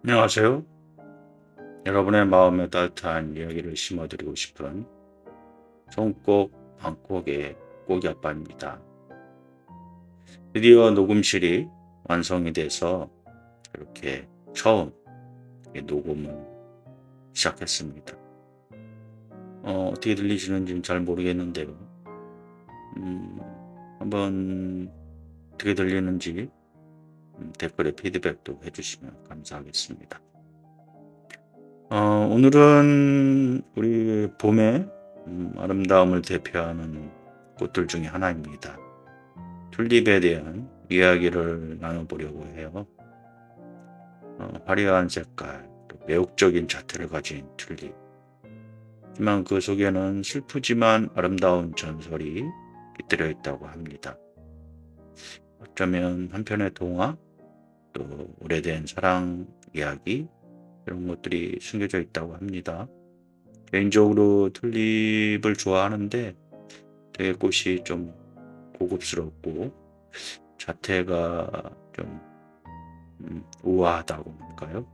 안녕하세요. 여러분의 마음에 따뜻한 이야기를 심어드리고 싶은 손꼭 방콕의 꼬기 아빠입니다. 드디어 녹음실이 완성이 돼서 이렇게 처음 녹음을 시작했습니다. 어떻게 들리시는지는 잘 모르겠는데요. 한번 어떻게 들리는지 댓글에 피드백도 해주시면 감사하겠습니다. 오늘은 우리 봄의 아름다움을 대표하는 꽃들 중에 하나입니다. 튤립에 대한 이야기를 나눠보려고 해요. 화려한 색깔, 또 매혹적인 자태를 가진 튤립. 하지만 그 속에는 슬프지만 아름다운 전설이 깃들여 있다고 합니다. 어쩌면 한편의 동화, 또 오래된 사랑 이야기, 이런 것들이 숨겨져 있다고 합니다. 개인적으로 튤립을 좋아하는데 되게 꽃이 좀 고급스럽고 자태가 좀 우아하다고 할까요?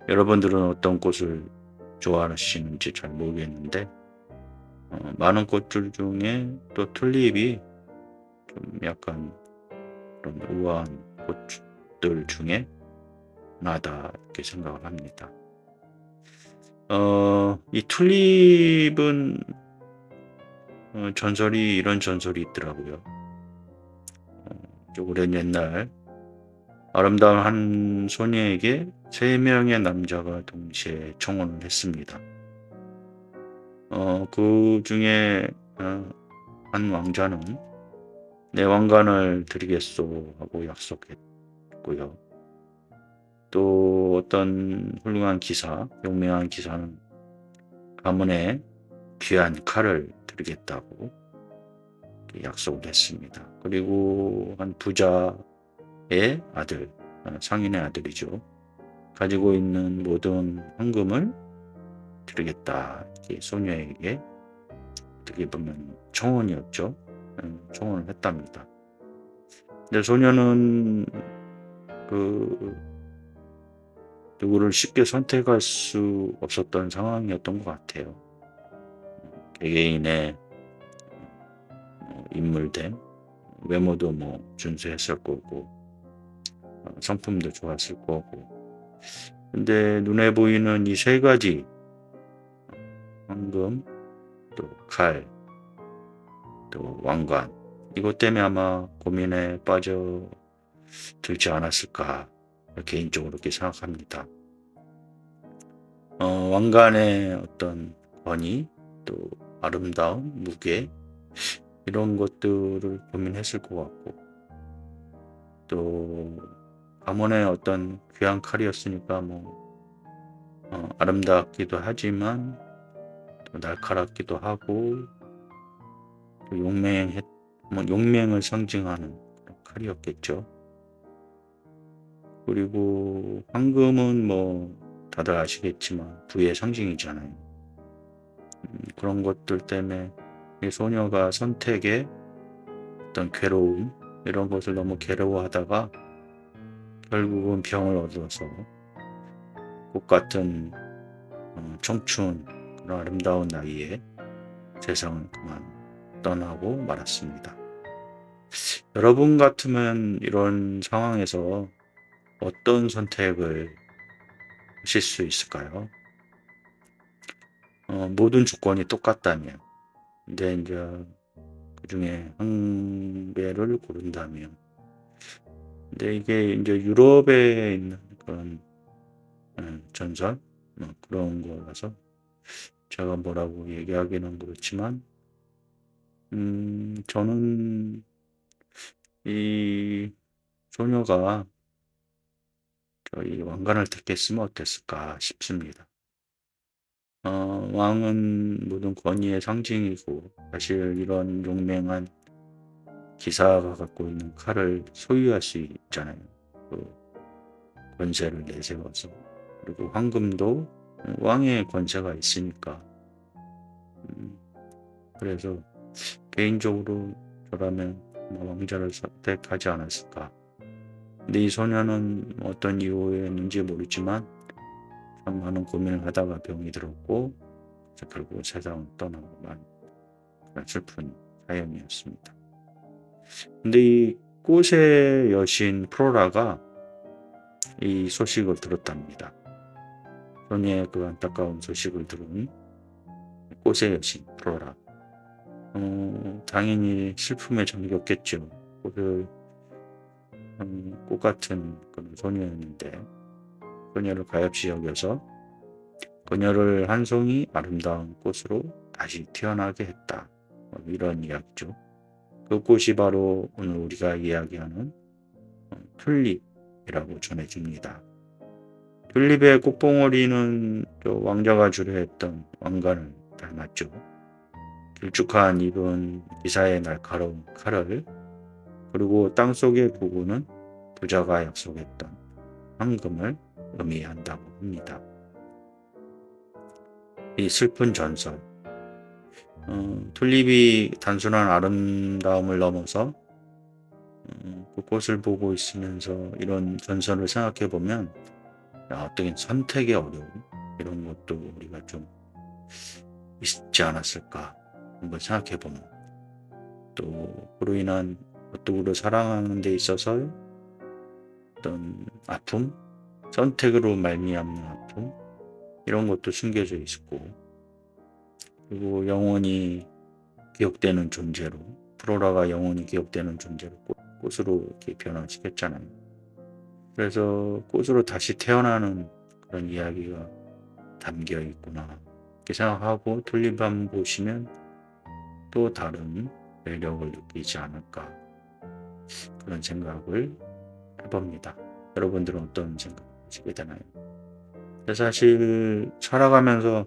여러분들은 어떤 꽃을 좋아하시는지 잘 모르겠는데 많은 꽃들 중에 또 튤립이 좀 약간 그런 우아한 꽃들 중에 하나다 이렇게 생각을 합니다. 이 튤립은 이런 전설이 있더라고요. 오랜 옛날 아름다운 한 소녀에게 3명의 남자가 동시에 청혼을 했습니다. 그 중에 한 왕자는 내 왕관을 드리겠소 하고 약속했고요. 또 어떤 훌륭한 기사, 용맹한 기사는 가문에 귀한 칼을 드리겠다고 약속을 했습니다. 그리고 한 부자의 아들, 상인의 아들이죠. 가지고 있는 모든 황금을 드리겠다. 이렇게 소녀에게 어떻게 보면 청혼이었죠. 청혼을 했답니다. 근데 소녀는 누구를 쉽게 선택할 수 없었던 상황이었던 것 같아요. 개개인의 인물됨, 외모도 준수했을 거고, 성품도 좋았을 거고. 근데 눈에 보이는 이 3가지, 황금, 또 칼, 또 왕관, 이것 때문에 아마 고민에 빠져들지 않았을까, 개인적으로 그렇게 생각합니다. 왕관의 어떤 권위, 또 아름다움, 무게, 이런 것들을 고민했을 것 같고, 또 가문의 어떤 귀한 칼이었으니까 아름답기도 하지만 또 날카롭기도 하고 또 용맹을 상징하는 그런 칼이었겠죠. 그리고 황금은 다들 아시겠지만 부의 상징이잖아요. 그런 것들 때문에 이 소녀가 선택에 어떤 괴로움, 이런 것을 너무 괴로워하다가 결국은 병을 얻어서 꽃 같은 청춘, 그런 아름다운 나이에 세상을 그만 떠나고 말았습니다. 여러분 같으면 이런 상황에서 어떤 선택을 하실 수 있을까요? 모든 조건이 똑같다면, 근데 이제 그 중에 한 개를 고른다면, 근데 이게 이제 유럽에 있는 그런 전설, 그런 거라서 제가 뭐라고 얘기하기는 그렇지만, 저는 이 소녀가 저희 왕관을 택했으면 어땠을까 싶습니다. 왕은 모든 권위의 상징이고, 사실 이런 용맹한 기사가 갖고 있는 칼을 소유할 수 있잖아요. 그 권세를 내세워서. 그리고 황금도 왕의 권세가 있으니까. 그래서 개인적으로 저라면 왕자를 선택하지 않았을까. 근데 이 소녀는 어떤 이유였는지 모르지만 참 많은 고민을 하다가 병이 들었고 결국 세상을 떠나고 만 그런 슬픈 사연이었습니다. 근데 이 꽃의 여신 프로라가 이 소식을 들었답니다. 소녀의 그 안타까운 소식을 들은 꽃의 여신 프로라. 당연히 슬픔에 잠겼겠죠. 꽃 같은 그런 소녀였는데 그녀를 가엾이 여겨서 그녀를 한 송이 아름다운 꽃으로 다시 태어나게 했다. 이런 이야기죠. 그 꽃이 바로 오늘 우리가 이야기하는 튤립이라고 전해집니다. 튤립의 꽃봉오리는 왕자가 주려했던 왕관을 닮았죠. 길쭉한 입은 기사의 날카로운 칼을, 그리고 땅속의 구구는 부자가 약속했던 황금을 의미한다고 합니다. 이 슬픈 전설, 튤립이 단순한 아름다움을 넘어서 그 꽃을 보고 있으면서 이런 전설을 생각해 보면 어떤 선택의 어려움 이런 것도 우리가 좀 있지 않았을까 한번 생각해 보면, 또 그로 인한 누구를 사랑하는 데 있어서 어떤 아픔, 선택으로 말미암는 아픔 이런 것도 숨겨져 있고, 그리고 영원히 기억되는 존재로, 프로라가 영원히 기억되는 존재로 꽃으로 이렇게 변화시켰잖아요. 그래서 꽃으로 다시 태어나는 그런 이야기가 담겨 있구나 이렇게 생각하고 튤립 한번 보시면 또 다른 매력을 느끼지 않을까 그런 생각을 해봅니다. 여러분들은 어떤 생각 하시게 되나요? 사실 살아가면서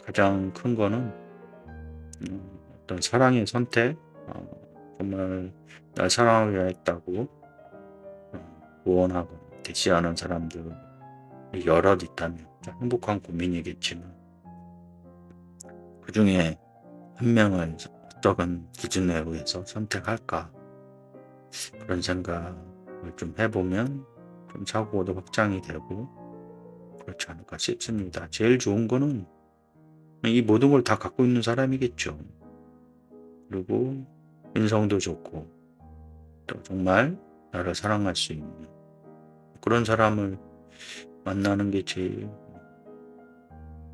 가장 큰 거는 어떤 사랑의 선택, 정말 날 사랑하려 했다고 구원하고 대시하는 사람들이 여럿 있다면 행복한 고민이겠지만, 그 중에 한 명을 어떤 기준에 의해서 선택할까 그런 생각을 좀 해보면 좀 사고도 확장이 되고 그렇지 않을까 싶습니다. 제일 좋은 거는 이 모든 걸 다 갖고 있는 사람이겠죠. 그리고 인성도 좋고 또 정말 나를 사랑할 수 있는 그런 사람을 만나는 게 제일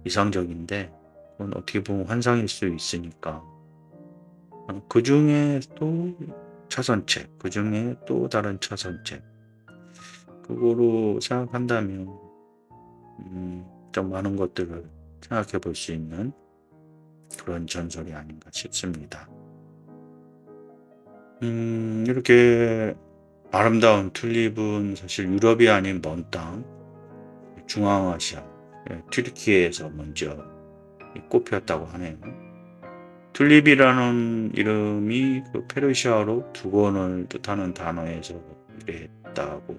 이상적인데, 그건 어떻게 보면 환상일 수 있으니까 그 중에 또 차선책, 그 중에 또 다른 차선책 그거로 생각한다면 좀 많은 것들을 생각해 볼 수 있는 그런 전설이 아닌가 싶습니다. 이렇게 아름다운 튤립은 사실 유럽이 아닌 먼 땅 중앙아시아 튀르키예에서 먼저 꽃 피었다고 하네요. 튤립이라는 이름이 그 페르시아어로 두건을 뜻하는 단어에서 유래했다고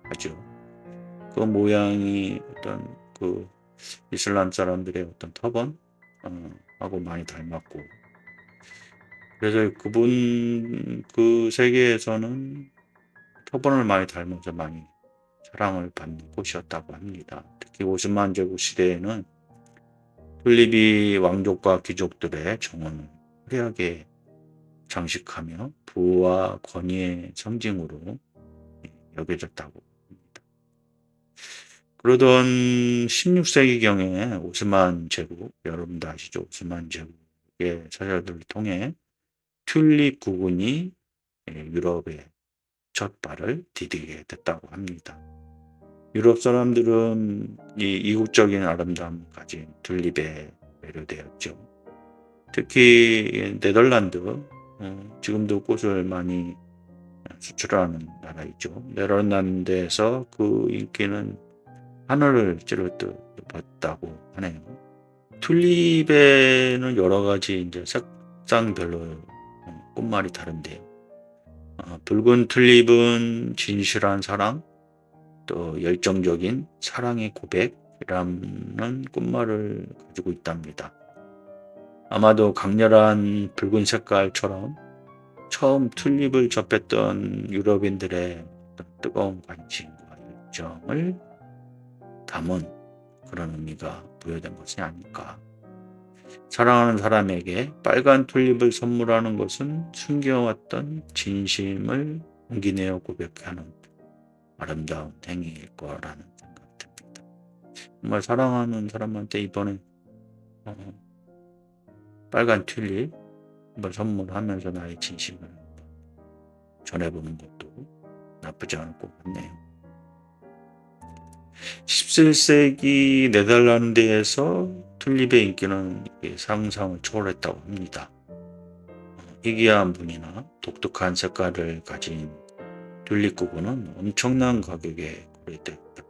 하죠. 그 모양이 어떤 그 이슬람 사람들의 어떤 터번 하고 많이 닮았고, 그래서 그 세계에서는 터번을 많이 닮아서 많이 사랑을 받는 꽃이었다고 합니다. 특히 오스만 제국 시대에는 튤립이 왕족과 귀족들의 정원을 화려하게 장식하며 부와 권위의 상징으로 여겨졌다고 합니다. 그러던 16세기경에 오스만 제국, 여러분도 아시죠? 오스만 제국의 사절들을 통해 튤립 구군이 유럽에 첫 발을 디디게 됐다고 합니다. 유럽 사람들은 이 이국적인 아름다움을 가진 튤립에 매료되었죠. 특히 네덜란드, 지금도 꽃을 많이 수출하는 나라이죠. 네덜란드에서 그 인기는 하늘을 찌르듯 높았다고 하네요. 튤립에는 여러 가지 이제 색상별로 꽃말이 다른데요. 붉은 튤립은 진실한 사랑, 또 열정적인 사랑의 고백이라는 꽃말을 가지고 있답니다. 아마도 강렬한 붉은 색깔처럼 처음 튤립을 접했던 유럽인들의 어떤 뜨거운 관심과 열정을 담은 그런 의미가 부여된 것이 아닐까. 사랑하는 사람에게 빨간 튤립을 선물하는 것은 숨겨왔던 진심을 용기내어 고백하는 아름다운 행위일 거라는 생각이 듭니다. 정말 사랑하는 사람한테 이번에 빨간 튤립 한번 선물하면서 나의 진심을 전해보는 것도 나쁘지 않을 것 같네요. 17세기 네덜란드에서 튤립의 인기는 상상을 초월했다고 합니다. 희귀한 무늬나 독특한 색깔을 가진 튤립 구근은 엄청난 가격에 거래됐다.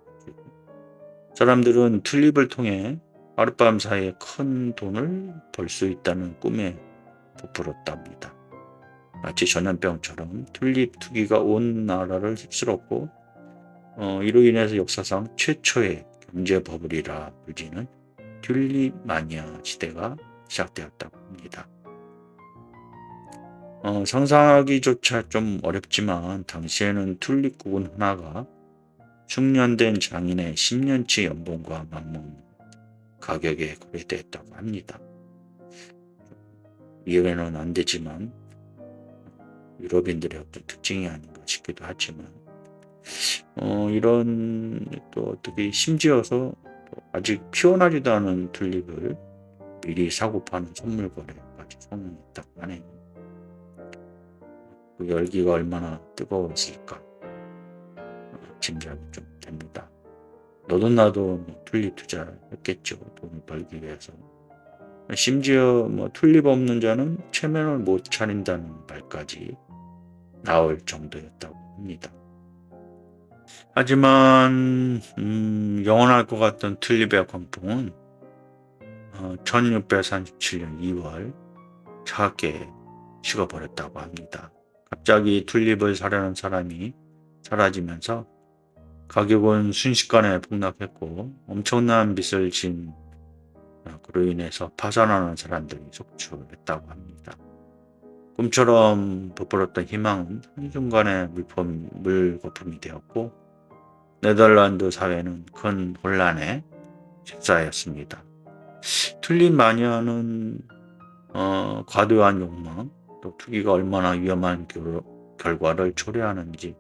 사람들은 튤립을 통해 하룻밤 사이에 큰 돈을 벌 수 있다는 꿈에 부풀었답니다. 마치 전염병처럼 튤립 투기가 온 나라를 휩쓸었고 이로 인해서 역사상 최초의 경제 버블이라 불리는 튤립 마니아 시대가 시작되었다고 합니다. 상상하기조차 좀 어렵지만 당시에는 튤립 구근 하나가 숙련된 장인의 10년치 연봉과 맞먹는 가격에 거래되었다고 합니다. 이해는 안 되지만 유럽인들의 어떤 특징이 아닌가 싶기도 하지만 이런 또 어떻게 심지어서 아직 피어나지도 않은 튤립을 미리 사고 파는 선물 거래까지 성행했다고 하네요. 그 열기가 얼마나 뜨거웠을까 짐작이 좀 됩니다. 너도 나도 튤립 투자했겠죠. 돈을 벌기 위해서. 심지어 튤립 없는 자는 체면을 못 차린다는 말까지 나올 정도였다고 합니다. 하지만 영원할 것 같던 튤립의 광풍은 1637년 2월 차갑게 식어버렸다고 합니다. 갑자기 튤립을 사려는 사람이 사라지면서 가격은 순식간에 폭락했고 엄청난 빚을 진 그로 인해서 파산하는 사람들이 속출했다고 합니다. 꿈처럼 부풀었던 희망은 한순간에 물거품이 되었고 네덜란드 사회는 큰 혼란에 휩싸였습니다. 튤립 마니아는 과도한 욕망, 또 투기가 얼마나 위험한 결과를 초래하는지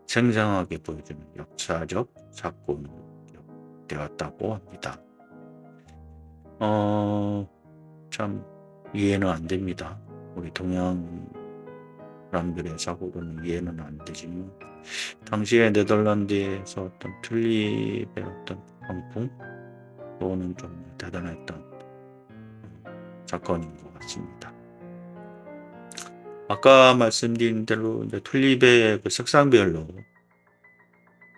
생생하게 보여주는 역사적 사건이 되었다고 합니다. 참 이해는 안 됩니다. 우리 동양 사람들의 사고로는 이해는 안 되지만 당시에 네덜란드에서 어떤 튤립의 어떤 광풍 그거는 좀 대단했던 사건인 것 같습니다. 아까 말씀드린 대로 이제 튤립의 그 색상별로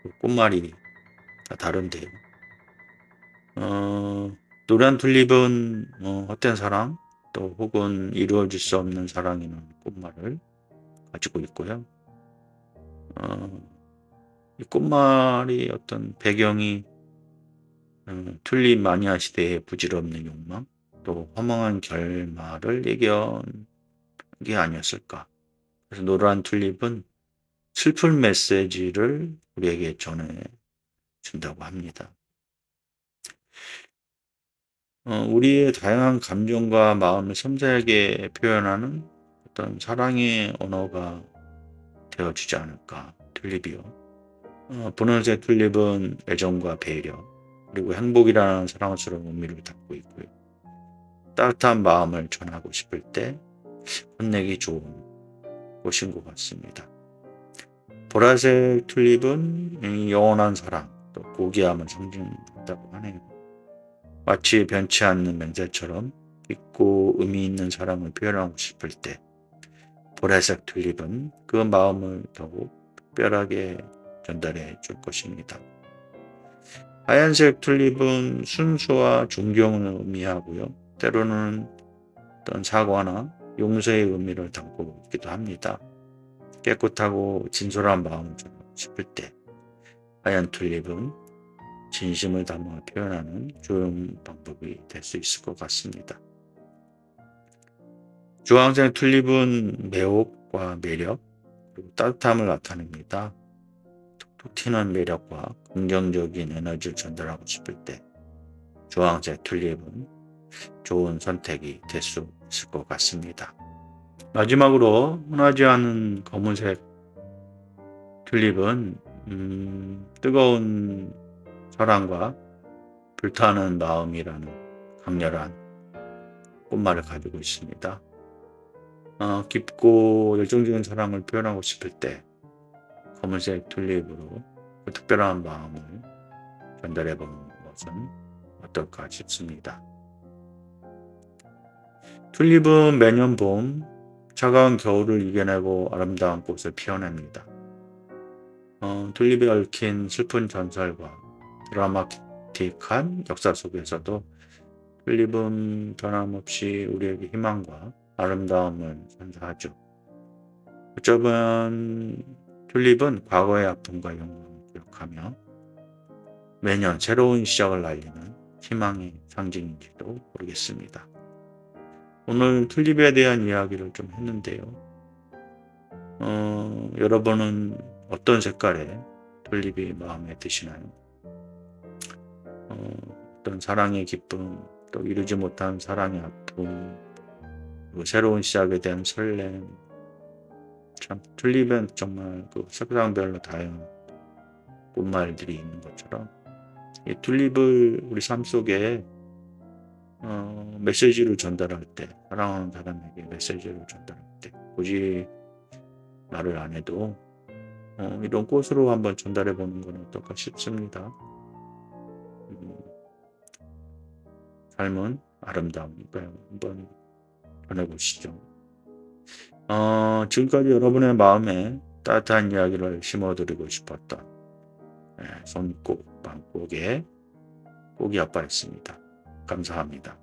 그 꽃말이 다 다른데요. 노란 튤립은 헛된 사랑 또 혹은 이루어질 수 없는 사랑이라는 꽃말을 가지고 있고요. 이 꽃말이 어떤 배경이 튤립 마니아 시대의 부질없는 욕망 또 허망한 결말을 예견한 게 아니었을까. 그래서 노란 튤립은 슬픈 메시지를 우리에게 전해준다고 합니다. 우리의 다양한 감정과 마음을 섬세하게 표현하는 어떤 사랑의 언어가 되어주지 않을까. 튤립이요. 분홍색 튤립은 애정과 배려 그리고 행복이라는 사랑스러운 의미를 담고 있고요. 따뜻한 마음을 전하고 싶을 때 혼내기 좋은 꽃인 것 같습니다. 보라색 튤립은 영원한 사랑 또 고귀함을 상징한다고 하네요. 마치 변치 않는 맹세처럼 깊고 의미 있는 사랑을 표현하고 싶을 때 보라색 튤립은 그 마음을 더욱 특별하게 전달해 줄 것입니다. 하얀색 튤립은 순수와 존경을 의미하고요. 때로는 어떤 사과나 용서의 의미를 담고 있기도 합니다. 깨끗하고 진솔한 마음을 전하고 싶을 때 하얀 튤립은 진심을 담아 표현하는 좋은 방법이 될 수 있을 것 같습니다. 주황색 튤립은 매혹, 활력과 매력, 그리고 따뜻함을 나타냅니다. 톡톡 튀는 매력과 긍정적인 에너지를 전달하고 싶을 때 주황색 튤립은 좋은 선택이 될 수 있을 것 같습니다. 마지막으로 흔하지 않은 검은색 튤립은 뜨거운 사랑과 불타는 마음이라는 강렬한 꽃말을 가지고 있습니다. 깊고 열정적인 사랑을 표현하고 싶을 때 검은색 튤립으로 그 특별한 마음을 전달해 보는 것은 어떨까 싶습니다. 튤립은 매년 봄 차가운 겨울을 이겨내고 아름다운 꽃을 피워냅니다. 튤립에 얽힌 슬픈 전설과 드라마틱한 역사 속에서도 튤립은 변함없이 우리에게 희망과 아름다움을 선사하죠. 어쩌면 튤립은 과거의 아픔과 영광을 기억하며 매년 새로운 시작을 알리는 희망의 상징인지도 모르겠습니다. 오늘 튤립에 대한 이야기를 좀 했는데요. 여러분은 어떤 색깔의 튤립이 마음에 드시나요? 어떤 사랑의 기쁨, 또 이루지 못한 사랑의 아픔, 그리고 새로운 시작에 대한 설렘. 참 튤립은 정말 그 색상별로 다양한 꽃말들이 있는 것처럼 이 튤립을 우리 삶 속에 메시지를 전달할 때, 사랑하는 사람에게 메시지를 전달할 때 굳이 말을 안 해도 이런 꽃으로 한번 전달해 보는 건 어떨까 싶습니다. 삶은 아름다우니까요. 한번 전해보시죠. 지금까지 여러분의 마음에 따뜻한 이야기를 심어드리고 싶었던 손꽃, 방꽃의 꽃이 아빠였습니다. 감사합니다.